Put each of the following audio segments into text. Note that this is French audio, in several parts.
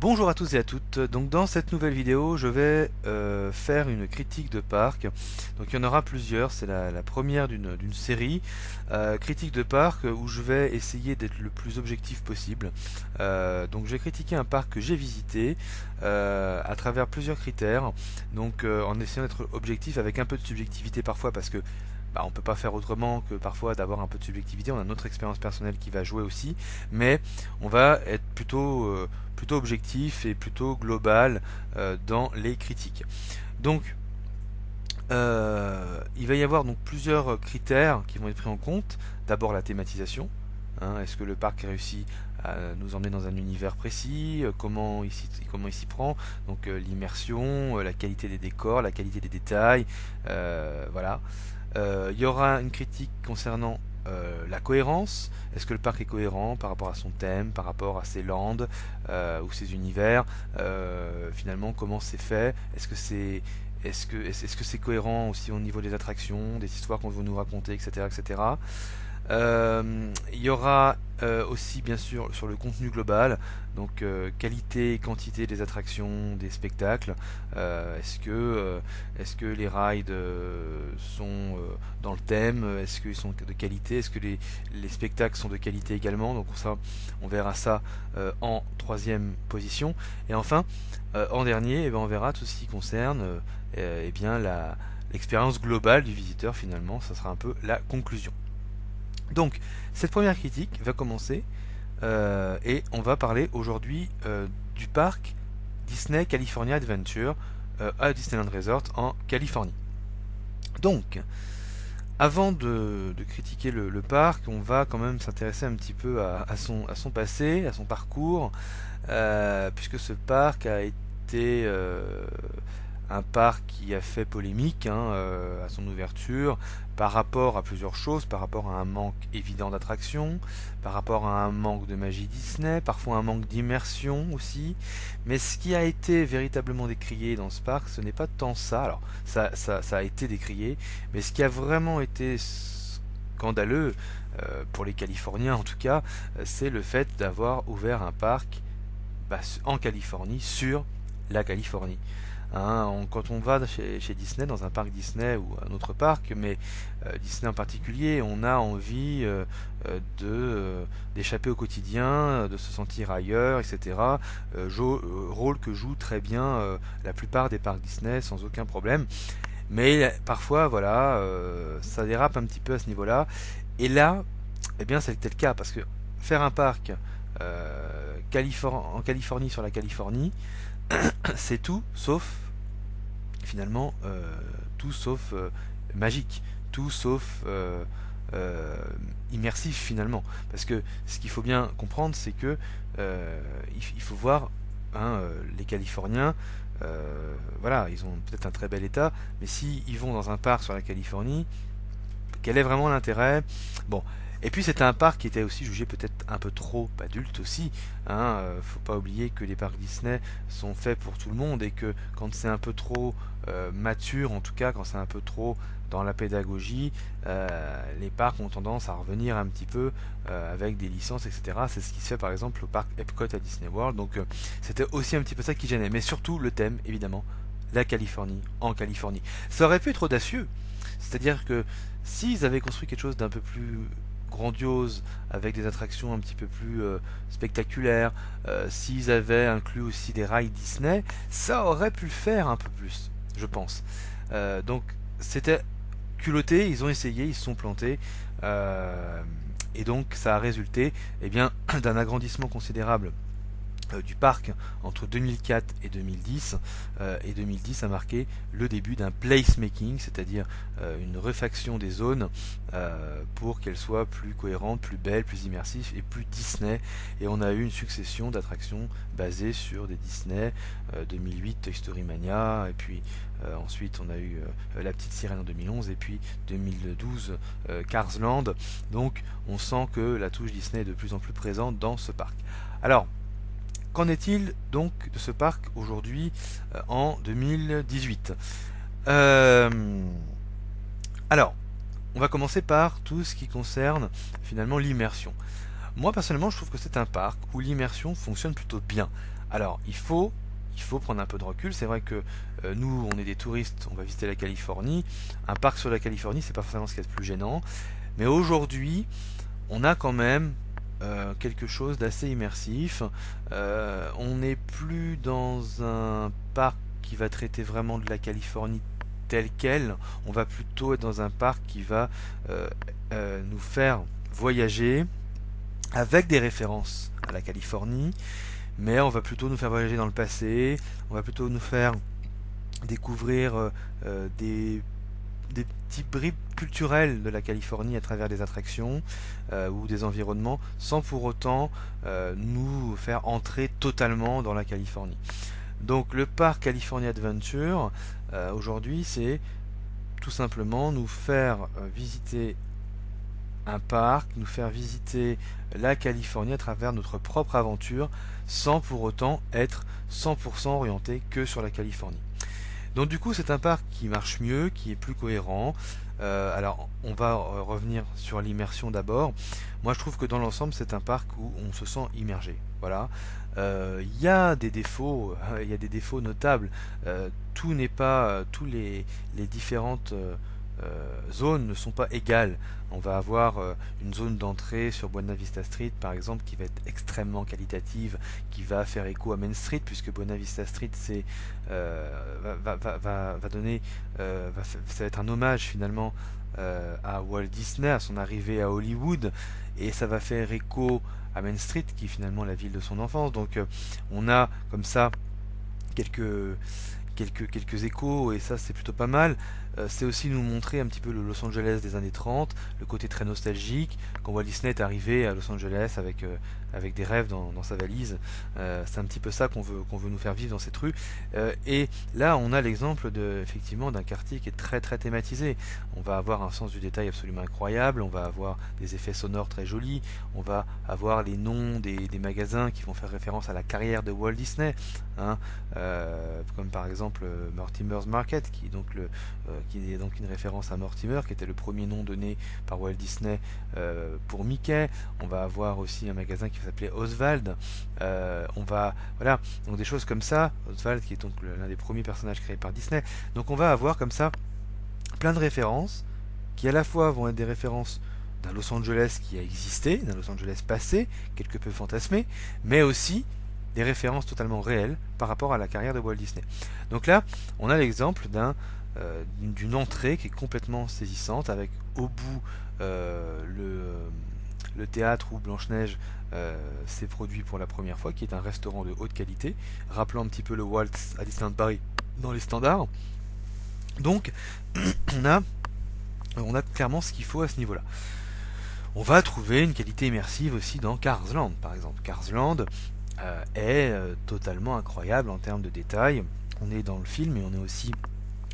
Bonjour à tous et à toutes. Donc dans cette nouvelle vidéo, je vais faire une critique de parc. Donc il y en aura plusieurs. C'est la première d'une série critique de parc où je vais essayer d'être le plus objectif possible. Donc je vais critiquer un parc que j'ai visité à travers plusieurs critères. Donc en essayant d'être objectif avec un peu de subjectivité parfois parce que on peut pas faire autrement que parfois d'avoir un peu de subjectivité. On a notre expérience personnelle qui va jouer aussi, mais on va être plutôt objectif et plutôt global dans les critiques. Donc, il va y avoir donc plusieurs critères qui vont être pris en compte. D'abord la thématisation. Est-ce que le parc réussit à nous emmener dans un univers précis, comment il s'y prend, donc l'immersion, la qualité des décors, la qualité des détails, voilà. Il y aura une critique concernant la cohérence. Est-ce que le parc est cohérent par rapport à son thème, par rapport à ses landes ou ses univers? Finalement, comment c'est fait? Est-ce que c'est cohérent aussi au niveau des attractions, des histoires qu'on veut nous raconter, etc., etc. Il y aura aussi bien sûr sur le contenu global, donc qualité et quantité des attractions, des spectacles. Est-ce que les rides sont dans le thème? Est-ce qu'ils sont de qualité? Est-ce que les spectacles sont de qualité également? Donc ça, on verra ça en troisième position. Et enfin, en dernier, on verra tout ce qui concerne eh bien l'expérience globale du visiteur finalement. Ça sera un peu la conclusion. Donc, cette première critique va commencer et on va parler aujourd'hui du parc Disney California Adventure à Disneyland Resort en Californie. Donc, avant de critiquer le parc, on va quand même s'intéresser un petit peu à son passé, à son parcours, puisque ce parc a été un parc qui a fait polémique à son ouverture par rapport à plusieurs choses, par rapport à un manque évident d'attractions, par rapport à un manque de magie Disney, parfois un manque d'immersion aussi. Mais ce qui a été véritablement décrié dans ce parc, ce n'est pas tant ça. Alors ça a été décrié, mais ce qui a vraiment été scandaleux, pour les Californiens en tout cas, c'est le fait d'avoir ouvert un parc en Californie, sur la Californie. Quand on va chez Disney, dans un parc Disney ou un autre parc, mais Disney en particulier, on a envie d'échapper au quotidien, de se sentir ailleurs, etc. Rôle que jouent très bien la plupart des parcs Disney sans aucun problème. Mais parfois, voilà, ça dérape un petit peu à ce niveau-là. Et là, eh bien, c'était le cas parce que faire un parc en Californie sur la Californie, c'est tout sauf finalement tout sauf magique, tout sauf immersif finalement. Parce que ce qu'il faut bien comprendre, c'est que il faut voir les Californiens. Voilà, ils ont peut-être un très bel état, mais si ils vont dans un parc sur la Californie, quel est vraiment l'intérêt? Bon. Et puis c'était un parc qui était aussi jugé peut-être un peu trop adulte aussi. Faut pas oublier que les parcs Disney sont faits pour tout le monde et que quand c'est un peu trop mature, en tout cas quand c'est un peu trop dans la pédagogie, les parcs ont tendance à revenir un petit peu avec des licences, etc. C'est ce qui se fait par exemple au parc Epcot à Disney World. Donc c'était aussi un petit peu ça qui gênait. Mais surtout le thème, évidemment, la Californie, en Californie. Ça aurait pu être audacieux. C'est-à-dire que s'ils avaient construit quelque chose d'un peu plus grandiose, avec des attractions un petit peu plus spectaculaires, s'ils avaient inclus aussi des rides Disney, ça aurait pu le faire un peu plus, je pense. Donc c'était culotté, ils ont essayé, ils se sont plantés, et donc ça a résulté bien d'un agrandissement considérable du parc entre 2004 et 2010. Et 2010 a marqué le début d'un placemaking, c'est-à-dire une refaction des zones pour qu'elles soient plus cohérentes, plus belles, plus immersives et plus Disney. Et on a eu une succession d'attractions basées sur des Disney. 2008 Toy Story Mania, et puis ensuite on a eu La Petite Sirène en 2011, et puis 2012 Cars Land. Donc on sent que la touche Disney est de plus en plus présente dans ce parc. Alors, qu'en est-il donc de ce parc aujourd'hui en 2018? Alors, on va commencer par tout ce qui concerne finalement l'immersion. Moi personnellement je trouve que c'est un parc où l'immersion fonctionne plutôt bien. Alors il faut prendre un peu de recul. C'est vrai que nous on est des touristes, on va visiter la Californie. Un parc sur la Californie c'est pas forcément ce qui est le plus gênant. Mais aujourd'hui on a quand même quelque chose d'assez immersif. On n'est plus dans un parc qui va traiter vraiment de la Californie telle quelle. On va plutôt être dans un parc qui va nous faire voyager avec des références à la Californie, mais on va plutôt nous faire voyager dans le passé, on va plutôt nous faire découvrir des petits bribes culturels de la Californie à travers des attractions ou des environnements, sans pour autant nous faire entrer totalement dans la Californie. Donc le parc California Adventure, aujourd'hui, c'est tout simplement nous faire visiter un parc, nous faire visiter la Californie à travers notre propre aventure, sans pour autant être 100% orienté que sur la Californie. Donc du coup c'est un parc qui marche mieux, qui est plus cohérent. Alors on va revenir sur l'immersion d'abord. Moi je trouve que dans l'ensemble c'est un parc où on se sent immergé. Voilà. Il y a des défauts, il y a des défauts notables. Tout n'est pas, tous les différentes zones ne sont pas égales. On va avoir une zone d'entrée sur Buena Vista Street par exemple qui va être extrêmement qualitative, qui va faire écho à Main Street, puisque Buena Vista Street c'est va donner ça va être un hommage finalement à Walt Disney, à son arrivée à Hollywood, et ça va faire écho à Main Street qui est finalement la ville de son enfance. Donc on a comme ça quelques quelques échos, et ça c'est plutôt pas mal. C'est aussi nous montrer un petit peu le Los Angeles des années 30, le côté très nostalgique, quand Walt Disney est arrivé à Los Angeles avec des rêves dans sa valise. C'est un petit peu ça qu'on veut nous faire vivre dans cette rue. Et là on a l'exemple effectivement d'un quartier qui est très très thématisé. On va avoir un sens du détail absolument incroyable, on va avoir des effets sonores très jolis, on va avoir les noms des magasins qui vont faire référence à la carrière de Walt Disney, hein, comme par exemple Mortimer's Market, qui est donc une référence à Mortimer, qui était le premier nom donné par Walt Disney pour Mickey. On va avoir aussi un magasin qui s'appelait Oswald. Voilà, donc des choses comme ça. Oswald, qui est donc l'un des premiers personnages créés par Disney. Donc on va avoir comme ça plein de références qui à la fois vont être des références d'un Los Angeles qui a existé, d'un Los Angeles passé, quelque peu fantasmé, mais aussi des références totalement réelles par rapport à la carrière de Walt Disney. Donc là, on a l'exemple d'une entrée qui est complètement saisissante, avec au bout le théâtre où Blanche-Neige s'est produit pour la première fois, qui est un restaurant de haute qualité, rappelant un petit peu le Waltz à Disneyland Paris dans les standards. Donc, on a clairement ce qu'il faut à ce niveau-là. On va trouver une qualité immersive aussi dans Cars Land, par exemple. Cars Land est totalement incroyable en termes de détails. On est dans le film, et on est aussi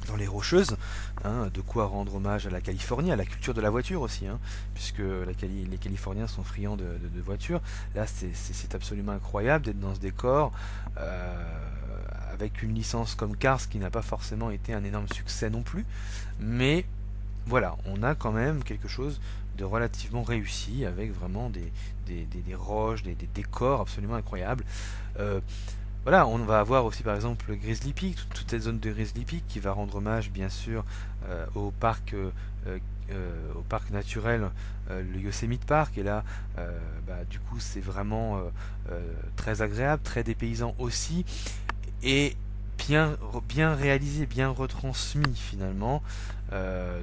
dans les Rocheuses, hein, de quoi rendre hommage à la Californie, à la culture de la voiture aussi, hein, puisque les Californiens sont friands de voitures. Là, c'est absolument incroyable d'être dans ce décor, avec une licence comme Cars qui n'a pas forcément été un énorme succès non plus, mais voilà, on a quand même quelque chose de relativement réussi, avec vraiment des roches, des décors absolument incroyables. Voilà, on va avoir aussi par exemple le Grizzly Peak, toute cette zone de Grizzly Peak qui va rendre hommage bien sûr au parc naturel, le Yosemite Park. Et là, du coup, c'est vraiment très agréable, très dépaysant aussi, et bien réalisé, bien retransmis finalement.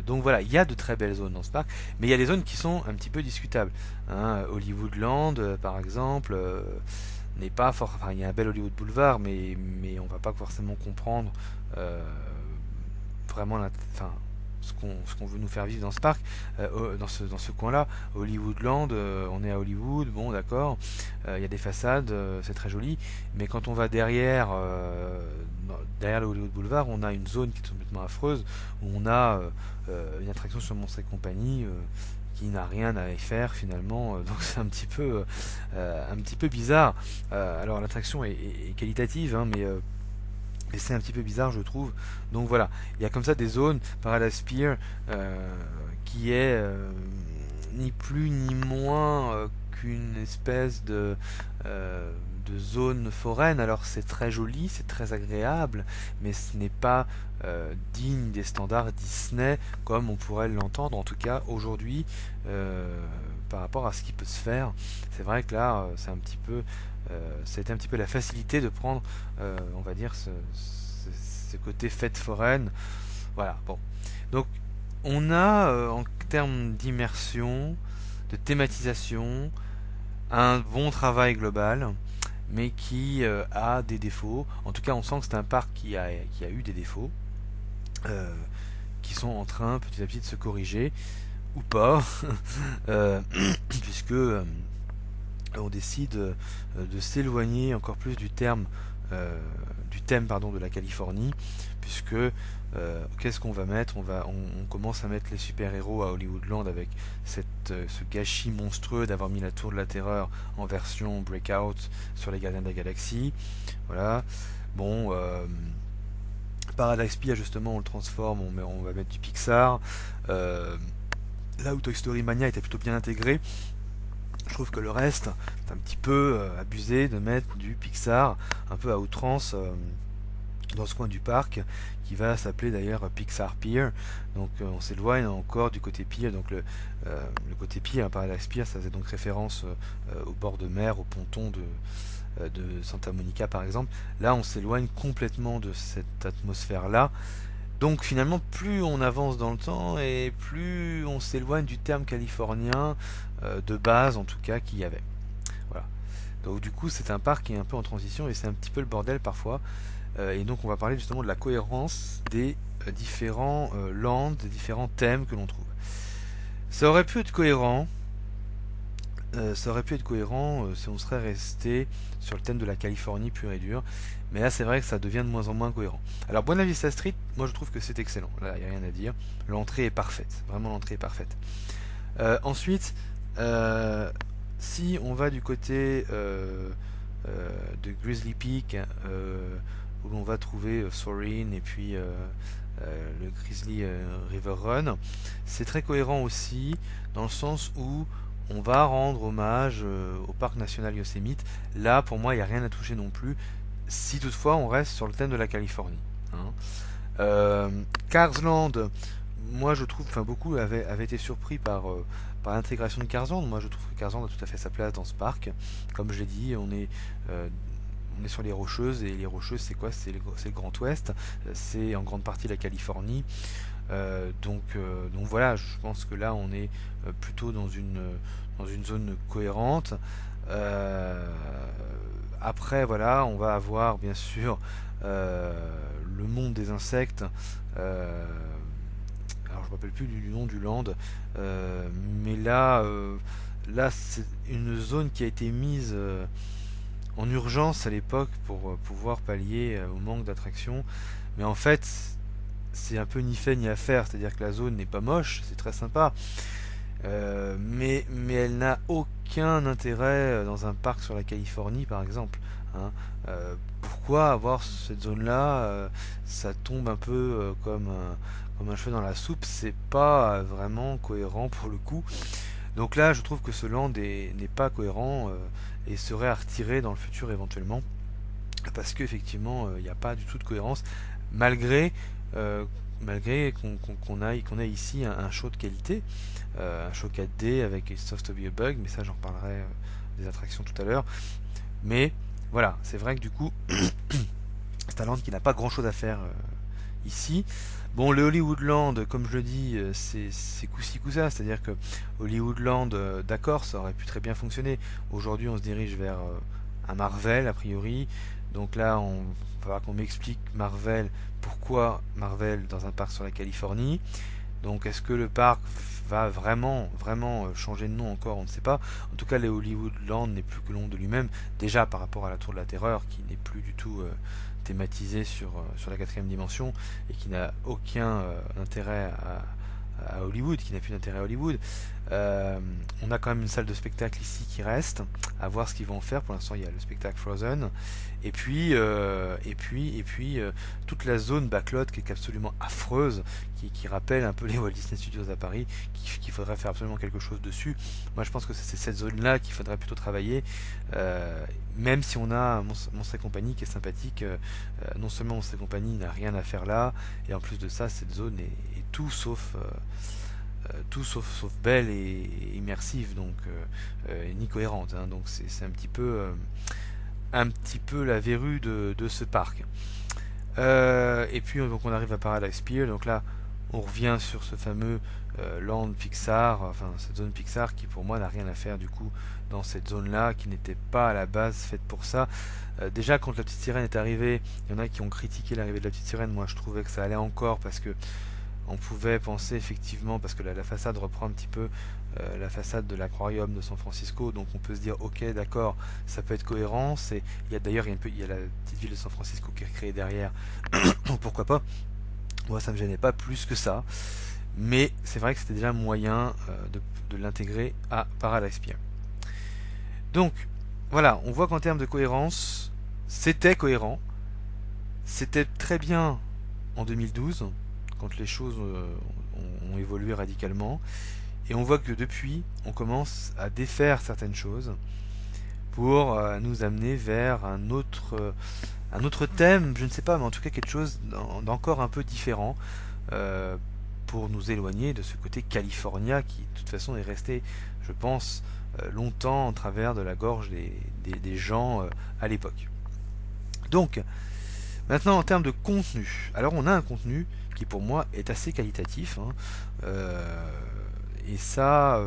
Donc voilà, il y a de très belles zones dans ce parc, mais il y a des zones qui sont un petit peu discutables, hein. Hollywoodland, par exemple, n'est pas fort. Enfin, il y a un bel Hollywood Boulevard, mais on va pas forcément comprendre vraiment ce qu'on veut nous faire vivre dans ce parc, dans ce coin-là. Hollywoodland, on est à Hollywood, bon d'accord, il y a des façades, c'est très joli, mais quand on va derrière le Hollywood Boulevard, on a une zone qui est complètement affreuse, où on a une attraction sur Monstres et compagnie qui n'a rien à y faire finalement, donc c'est un petit peu bizarre. Alors l'attraction est qualitative, hein, mais c'est un petit peu bizarre, je trouve. Donc voilà, il y a comme ça des zones. Paradise Pier qui est ni plus ni moins une espèce de zone foraine. Alors c'est très joli, c'est très agréable, mais ce n'est pas digne des standards Disney comme on pourrait l'entendre, en tout cas aujourd'hui, par rapport à ce qui peut se faire. C'est vrai que là, c'est un petit peu, ça a été un petit peu la facilité de prendre, on va dire, ce côté fête foraine. Voilà, bon. Donc, on a, en termes d'immersion, de thématisation, un bon travail global, mais qui a des défauts. En tout cas, on sent que c'est un parc qui a eu des défauts, euh, qui sont en train petit à petit de se corriger, ou pas, euh, puisque on décide de s'éloigner encore plus du thème pardon, de la Californie, puisque qu'est-ce qu'on va mettre? On commence à mettre les super-héros à Hollywoodland avec ce gâchis monstrueux d'avoir mis la Tour de la Terreur en version Breakout sur les Gardiens de la Galaxie. Voilà. Bon, Paradise Pier, justement, on le transforme, on va mettre du Pixar. Là où Toy Story Mania était plutôt bien intégré, je trouve que le reste, c'est un petit peu abusé de mettre du Pixar un peu à outrance dans ce coin du parc, qui va s'appeler d'ailleurs Pixar Pier. Donc on s'éloigne encore du côté pier. Donc le côté pier, hein, Paradise Pier, ça faisait donc référence au bord de mer, au ponton de Santa Monica par exemple. Là on s'éloigne complètement de cette atmosphère-là. Donc finalement, plus on avance dans le temps et plus on s'éloigne du terme californien de base, en tout cas, qu'il y avait. Voilà. Donc du coup, c'est un parc qui est un peu en transition et c'est un petit peu le bordel parfois. Et donc on va parler justement de la cohérence des différents lands, des différents thèmes que l'on trouve. Ça aurait pu être cohérent. Ça aurait pu être cohérent si on serait resté sur le thème de la Californie pure et dure, mais là c'est vrai que ça devient de moins en moins cohérent. Alors Buena Vista Street, moi je trouve que c'est excellent, là il n'y a rien à dire, l'entrée est parfaite, vraiment l'entrée est parfaite. Ensuite, si on va du côté de Grizzly Peak, où l'on va trouver Soarin' et puis le Grizzly River Run, c'est très cohérent aussi, dans le sens où on va rendre hommage au parc national Yosemite. Là, pour moi, il n'y a rien à toucher non plus, si toutefois on reste sur le thème de la Californie. Hein. Cars Land, moi je trouve, enfin beaucoup avaient été surpris par l'intégration de Cars Land. Moi je trouve que Cars Land a tout à fait sa place dans ce parc. Comme je l'ai dit, on est sur les Rocheuses, et les Rocheuses c'est quoi? C'est le Grand Ouest, c'est en grande partie la Californie. Donc voilà, je pense que là on est plutôt dans une zone cohérente. Après voilà, on va avoir bien sûr le monde des insectes. Alors je me rappelle plus du nom du land, mais là c'est une zone qui a été mise en urgence à l'époque pour pouvoir pallier au manque d'attractions. Mais en fait, c'est un peu ni fait ni à faire, c'est-à-dire que la zone n'est pas moche, c'est très sympa, mais elle n'a aucun intérêt dans un parc sur la Californie par exemple. Hein. Pourquoi avoir cette zone-là? Ça tombe un peu comme un cheveu dans la soupe, c'est pas vraiment cohérent pour le coup. Donc là, je trouve que ce land n'est pas cohérent et serait à retirer dans le futur éventuellement, parce qu'effectivement, il n'y a pas du tout de cohérence, malgré euh, malgré qu'on ait ici un show de qualité, un show 4D avec It's Supposed to Be a Bug, mais ça j'en reparlerai des attractions tout à l'heure. Mais voilà, c'est vrai que du coup, c'est un land qui n'a pas grand chose à faire ici. Bon, le Hollywoodland, comme je le dis, c'est coup-ci coup-ça, c'est-à-dire que Hollywoodland, d'accord, ça aurait pu très bien fonctionner. Aujourd'hui, on se dirige vers un Marvel, a priori. Donc là, on va falloir qu'on m'explique Marvel, pourquoi Marvel dans un parc sur la Californie. Donc est-ce que le parc va vraiment changer de nom encore? On ne sait pas. En tout cas, le Hollywoodland n'est plus que l'ombre de lui-même, déjà par rapport à la Tour de la Terreur, qui n'est plus du tout thématisé sur la quatrième dimension, et qui n'a aucun intérêt à Hollywood, qui n'a plus d'intérêt à Hollywood. On a quand même une salle de spectacle ici qui reste, à voir ce qu'ils vont en faire. Pour l'instant, il y a le spectacle Frozen, et puis toute la zone backlot qui est absolument affreuse, qui rappelle un peu les Walt Disney Studios à Paris, qu'il faudrait faire absolument quelque chose dessus. Moi, je pense que c'est cette zone-là qu'il faudrait plutôt travailler, même si on a Monstres et compagnie qui est sympathique. Non seulement Monstres et compagnie n'a rien à faire là, et en plus de ça, cette zone est tout sauf belle et immersive, donc ni cohérente, hein. Donc c'est un petit peu la verrue de ce parc. Et puis donc on arrive à Paradise Pier, donc là on revient sur ce fameux land Pixar, enfin cette zone Pixar qui pour moi n'a rien à faire du coup dans cette zone là, qui n'était pas à la base faite pour ça. Déjà quand la petite sirène est arrivée, il y en a qui ont critiqué l'arrivée de la petite sirène. Moi je trouvais que ça allait encore, parce que on pouvait penser effectivement, parce que la façade reprend un petit peu la façade de l'aquarium de San Francisco, donc on peut se dire ok d'accord, ça peut être cohérent. Il y a d'ailleurs il y a la petite ville de San Francisco qui est créée derrière, donc pourquoi pas. Moi ça me gênait pas plus que ça, mais c'est vrai que c'était déjà moyen de l'intégrer à Paradise Pier. Donc voilà, on voit qu'en termes de cohérence, c'était cohérent, c'était très bien en 2012, quand les choses ont évolué radicalement, et on voit que depuis, on commence à défaire certaines choses pour nous amener vers un autre thème, je ne sais pas, mais en tout cas quelque chose d'encore un peu différent, euh, pour nous éloigner de ce côté California qui, de toute façon, est resté, je pense, longtemps en travers de la gorge des gens à l'époque. Donc, maintenant en termes de contenu, alors on a un contenu qui pour moi est assez qualitatif, hein, et ça,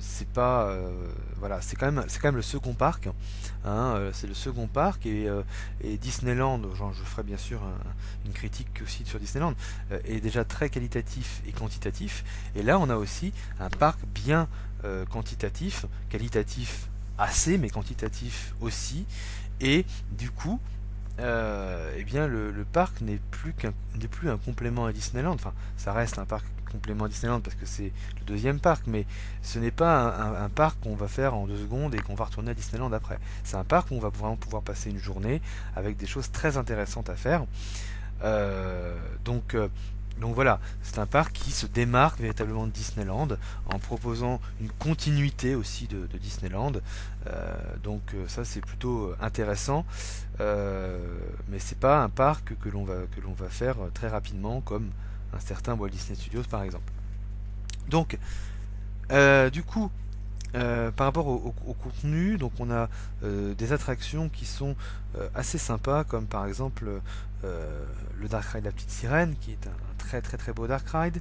c'est pas, voilà, c'est quand même le second parc, hein, c'est le second parc, et Disneyland, genre, je ferai bien sûr une critique aussi sur Disneyland, est déjà très qualitatif et quantitatif, et là on a aussi un parc bien qualitatif assez, mais quantitatif aussi, et du coup eh bien le parc n'est plus un complément à Disneyland. Enfin, ça reste un parc complément à Disneyland parce que c'est le deuxième parc, mais ce n'est pas un parc qu'on va faire en 2 secondes et qu'on va retourner à Disneyland après. C'est un parc où on va vraiment pouvoir passer une journée avec des choses très intéressantes à faire. Euh, donc, euh, donc voilà, c'est un parc qui se démarque véritablement de Disneyland en proposant une continuité aussi de Disneyland. Donc ça c'est plutôt intéressant, mais c'est pas un parc que l'on va faire très rapidement comme un certain Walt Disney Studios par exemple. Donc du coup, par rapport au contenu, donc on a des attractions qui sont assez sympas, comme par exemple le Dark Ride La Petite Sirène, qui est un très très très beau Dark Ride.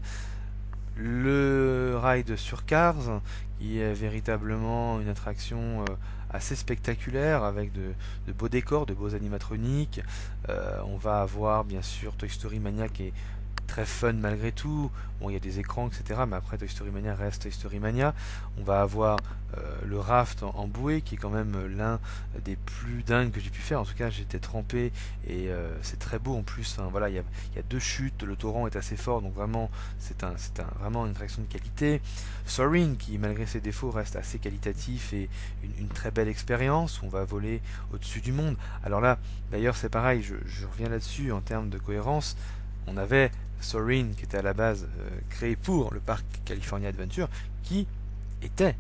Le ride sur Cars, qui est véritablement une attraction assez spectaculaire, avec de beaux décors, de beaux animatroniques. On va avoir bien sûr Toy Story Mania, qui est très fun malgré tout. Bon, il y a des écrans, etc. Mais après, Toy Story Mania reste Toy Story Mania. On va avoir le raft en bouée, qui est quand même l'un des plus dingues que j'ai pu faire. En tout cas, j'étais trempé et c'est très beau en plus. Hein. Voilà, il y a 2 chutes, le torrent est assez fort, donc vraiment, vraiment une attraction de qualité. Soarin', qui malgré ses défauts reste assez qualitatif et une très belle expérience. On va voler au-dessus du monde. Alors là, d'ailleurs, c'est pareil, je reviens là-dessus en termes de cohérence. On avait Soarin', qui était à la base créé pour le parc California Adventure, qui était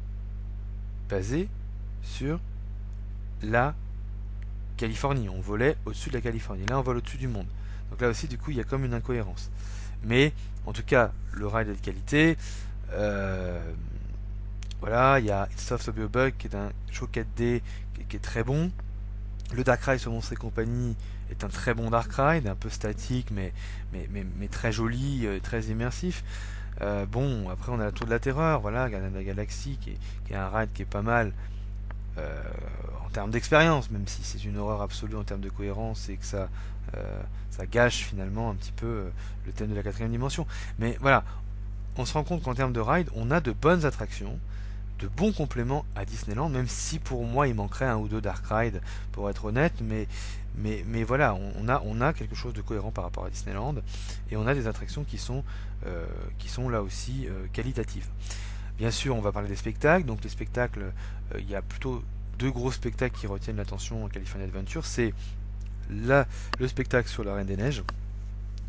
basé sur la Californie. On volait au-dessus de la Californie. Là, on vole au-dessus du monde. Donc là aussi, du coup, il y a comme une incohérence. Mais, en tout cas, le ride est de qualité. Euh, voilà, il y a It's Tough to Be a Bug, qui est un show 4D qui est très bon. Le Dark Ride sur Monstres et compagnie est un très bon Dark Ride, un peu statique, mais très joli, très immersif. Bon, après on a la Tour de la Terreur, voilà, Gardien de la Galaxie, qui est un ride qui est pas mal euh, en termes d'expérience, même si c'est une horreur absolue en termes de cohérence et que ça gâche finalement un petit peu le thème de la quatrième dimension. Mais voilà, on se rend compte qu'en termes de ride, on a de bonnes attractions, de bons compléments à Disneyland, même si pour moi il manquerait un ou deux Dark Ride pour être honnête, mais voilà, on a quelque chose de cohérent par rapport à Disneyland, et on a des attractions qui sont là aussi qualitatives. Bien sûr, on va parler des spectacles. Donc les spectacles, il y a plutôt deux gros spectacles qui retiennent l'attention en California Adventure. C'est le spectacle sur la Reine des Neiges,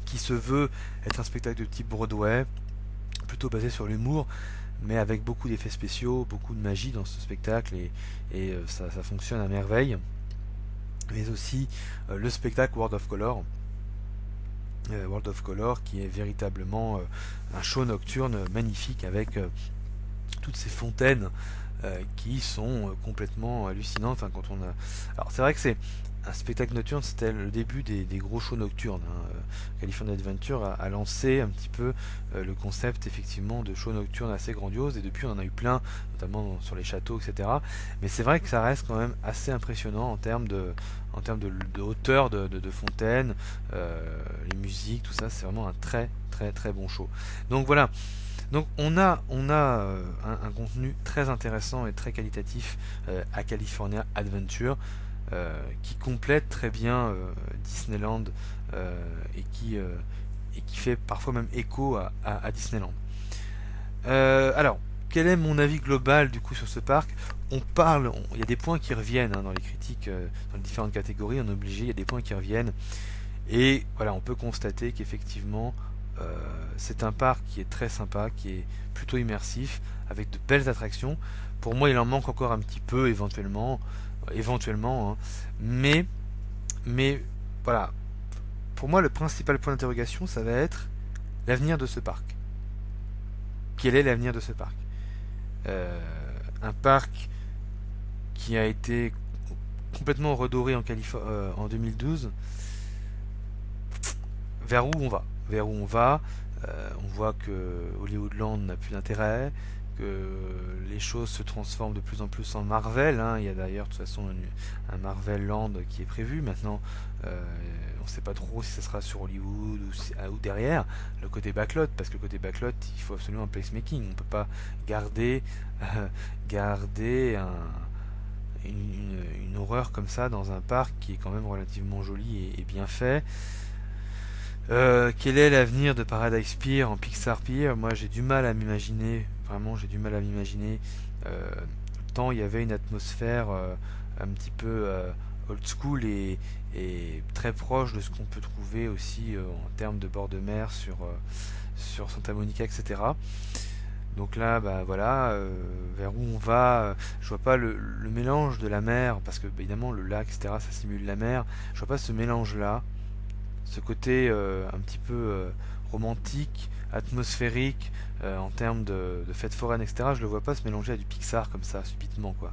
qui se veut être un spectacle de type Broadway, plutôt basé sur l'humour, mais avec beaucoup d'effets spéciaux, beaucoup de magie dans ce spectacle, et ça fonctionne à merveille. Mais aussi le spectacle World of Color, qui est véritablement un show nocturne magnifique avec toutes ces fontaines qui sont complètement hallucinantes. Enfin, quand on a... Alors c'est vrai que c'est un spectacle nocturne, c'était le début des gros shows nocturnes. California Adventure a lancé un petit peu le concept effectivement de shows nocturnes assez grandioses, et depuis on en a eu plein, notamment sur les châteaux, etc. Mais c'est vrai que ça reste quand même assez impressionnant en termes de hauteur de fontaine, les musiques, tout ça, c'est vraiment un très très très bon show. Donc voilà. Donc on a un contenu très intéressant et très qualitatif à California Adventure, qui complète très bien Disneyland, et qui fait parfois même écho à Disneyland. Alors, quel est mon avis global du coup sur ce parc? Il y a des points qui reviennent dans les critiques, dans les différentes catégories, on est obligé, il y a des points qui reviennent. Et voilà, on peut constater qu'effectivement, c'est un parc qui est très sympa, qui est plutôt immersif, avec de belles attractions. Pour moi, il en manque encore un petit peu éventuellement, hein. Mais voilà, pour moi, le principal point d'interrogation, ça va être l'avenir de ce parc. Quel est l'avenir de ce parc? Euh, un parc qui a été complètement redoré en 2012. Vers où on va? Vers où on va? On voit que Hollywoodland n'a plus d'intérêt, que les choses se transforment de plus en plus en Marvel, hein. Il y a d'ailleurs de toute façon un Marvel Land qui est prévu. Maintenant, on ne sait pas trop si ça sera sur Hollywood ou derrière le côté backlot, parce que le côté backlot, il faut absolument un placemaking. On ne peut pas garder, garder une horreur comme ça dans un parc qui est quand même relativement joli et bien fait. Quel est l'avenir de Paradise Pier en Pixar Pier? Moi, j'ai du mal à m'imaginer, vraiment, j'ai du mal à m'imaginer. Euh, Tant il y avait une atmosphère un petit peu old school et très proche de ce qu'on peut trouver aussi en termes de bord de mer sur Santa Monica, etc. Donc là, bah voilà, vers où on va, je vois pas le mélange de la mer, parce que bah, évidemment le lac, etc., ça simule la mer. Je vois pas ce mélange-là, ce côté un petit peu romantique, atmosphérique, en termes de fêtes foraines, etc. Je le vois pas se mélanger à du Pixar comme ça, subitement, quoi.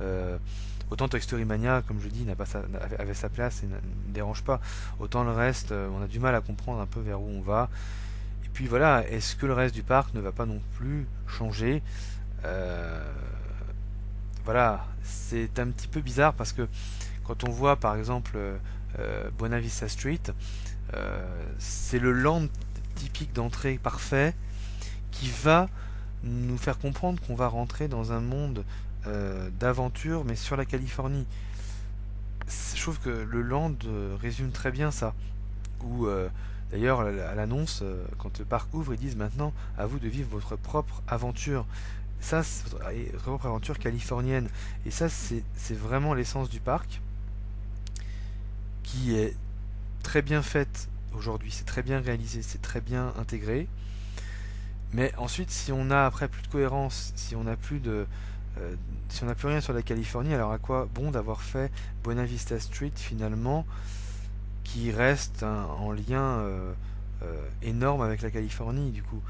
Euh, Autant Toy Story Mania, comme je dis, avait sa place et ne dérange pas. Autant le reste, on a du mal à comprendre un peu vers où on va. Et puis voilà, est-ce que le reste du parc ne va pas non plus changer? Euh, Voilà, c'est un petit peu bizarre parce que quand on voit par exemple Buena Vista Street, c'est le land typique d'entrée parfait qui va nous faire comprendre qu'on va rentrer dans un monde d'aventure, mais sur la Californie. Je trouve que le land résume très bien ça. Ou d'ailleurs à l'annonce, quand le parc ouvre, ils disent maintenant à vous de vivre votre propre aventure. Ça, c'est votre propre aventure californienne. Et ça, c'est vraiment l'essence du parc, qui est très bien faite aujourd'hui, c'est très bien réalisé, c'est très bien intégré. Mais ensuite, si on a après plus de cohérence, si on n'a plus rien sur la Californie, alors à quoi bon d'avoir fait Buena Vista Street finalement, qui reste en lien énorme avec la Californie du coup.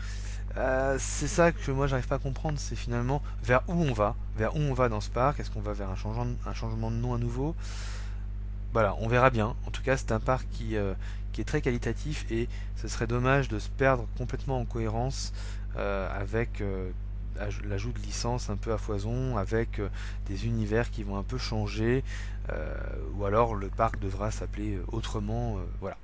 C'est ça que moi j'arrive pas à comprendre, c'est finalement vers où on va dans ce parc. Est-ce qu'on va vers un changement de nom à nouveau? Voilà, on verra bien. En tout cas, c'est un parc qui est très qualitatif, et ce serait dommage de se perdre complètement en cohérence avec l'ajout de licences un peu à foison, avec des univers qui vont un peu changer, ou alors le parc devra s'appeler autrement. Voilà.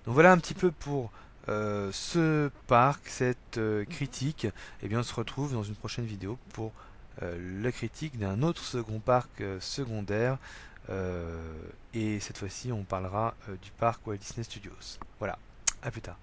Donc voilà un petit peu pour ce parc, cette critique. Et bien on se retrouve dans une prochaine vidéo pour la critique d'un autre second parc secondaire. Et cette fois-ci on parlera du parc Walt Disney Studios. Voilà, à plus tard.